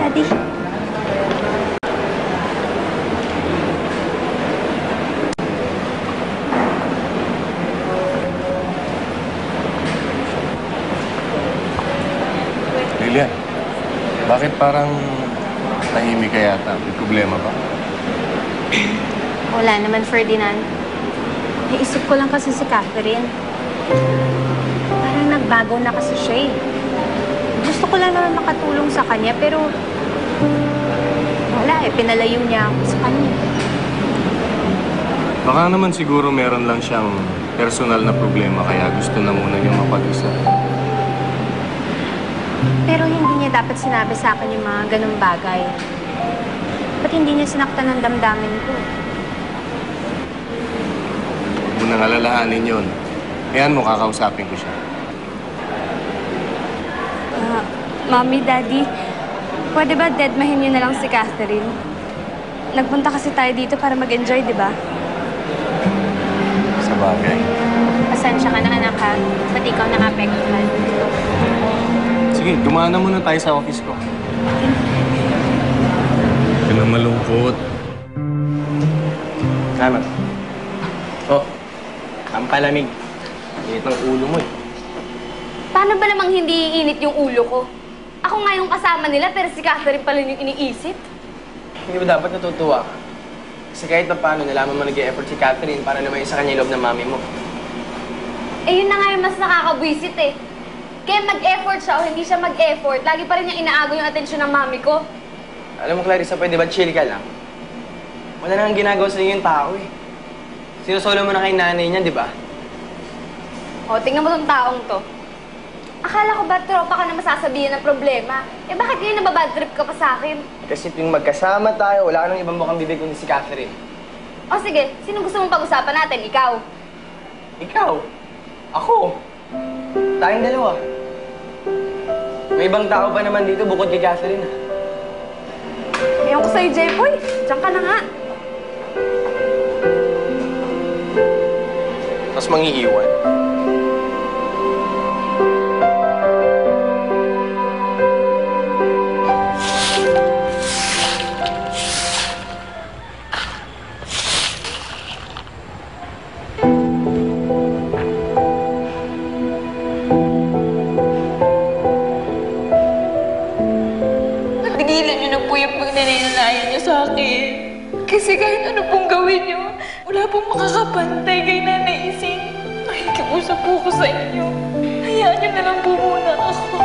Daddy. Lilian, bakit parang tahimik ka yata? May problema ba? Wala naman, Ferdinand. Naisip ko lang kasi si Catherine. Parang nagbago na kasi siya eh. Gusto ko lang naman makatulong sa kanya, pero wala eh, pinalayo niya ako sa kanya. Baka naman siguro meron lang siyang personal na problema kaya gusto na muna niyang mapag-isa. Pero hindi niya dapat sinabi sa akin yung mga ganong bagay. Ba't hindi niya sinaktan ng damdamin ko? Huwag mo nang alalahanin yun. Ayan mo, kakausapin ko siya. Mommy, Daddy, pwede ba deadmahin niyo na lang si Catherine? Nagpunta kasi tayo dito para mag-enjoy, di ba? Sa bagay. Pasensya ka na, anak, ha? Ba't ikaw nakapektuhan? Sige, dumaan na muna tayo sa office ko. Huwag na malungkot. Salamat. Oh, ang palamig. Init ng ulo mo eh. Paano ba namang hindi iinit yung ulo ko? Ako nga yung kasama nila, pero si Catherine pala yung iniisip. Hindi ba dapat natutuwa ka? Kasi kahit na paano, nalaman mo nag-e-effort si Catherine para naman sa kanya yung loob ng mami mo. Eh, yun na nga yung mas nakakabwisit eh. Kaya mag-effort siya o hindi siya mag-effort, lagi pa rin niyang inaago yung atensyon ng mami ko. Alam mo, Clarissa, pwede ba chill ka lang? Wala nang ginagawa sa inyo yung tao eh. Sinusolo mo na kay nanay niya, di ba? O, tingnan mo tong taong to. Akala ko ba tropa ka na masasabihan ng problema? Eh, bakit ngayon nababad trip ka pa sa akin? Kasi tuwing magkasama tayo, wala ka nang ibang bukang bibig kundi si Catherine. O sige, sino gusto mong pag-usapan natin? Ikaw? Ikaw? Ako? Tayong dalawa. May ibang tao pa naman dito bukod kay Catherine. Ewan ko sa'yo, Jayboy. Diyan ka na nga. Tapos mangiiwan. Tigilan niyo na po yung pagnanayanayan niyo sa akin. Kasi kahit ano pong gawin niyo, wala pong makakapantay kay Nanay Ising. Nakikiusap po ko sa inyo. Hayaan niyo na lang po muna ako.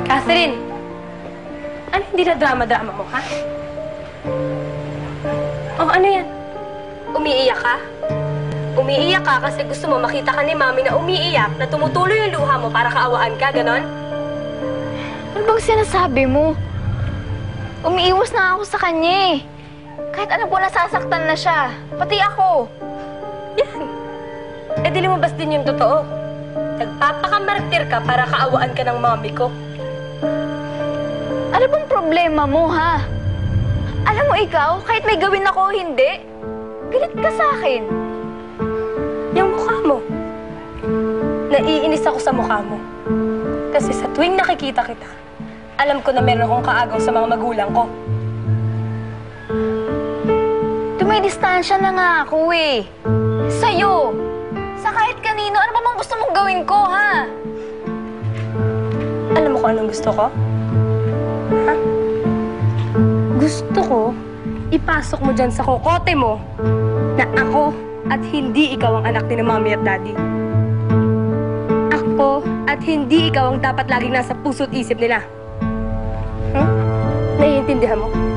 Catherine! Ano hindi na drama-drama mo, ha? Oh, ano yan? Umiiyak ka? Umiiyak ka kasi gusto mo makita ka ni Mami na umiiyak, na tumutuloy yung luha mo para kaawaan ka, ganon? Ano bang sinasabi mo? Umiiwas na ako sa kanya eh. Kahit ano po nasasaktan na siya. Pati ako. Yan! Eh, di lumabas din yung totoo. Nagpapakamartir ka para kaawaan ka ng Mami ko. Ano bang problema mo, ha? Alam mo ikaw, kahit may gawin ako o hindi, galit ka sa akin. Yung mukha mo. Naiinis ako sa mukha mo. Kasi sa tuwing nakikita kita, alam ko na meron akong kaagaw sa mga magulang ko. Dumidistansya na nga ako eh. Sa'yo. Sa kahit kanino, ano pa bang gusto mong gawin ko, ha? Alam mo kung anong gusto ko? Ha? Gusto ko, ipasok mo dyan sa kokote mo na ako at hindi ikaw ang anak ni Mami at Daddy. Ako ako at hindi ikaw ang dapat laging nasa puso't isip nila. Naiintindihan mo?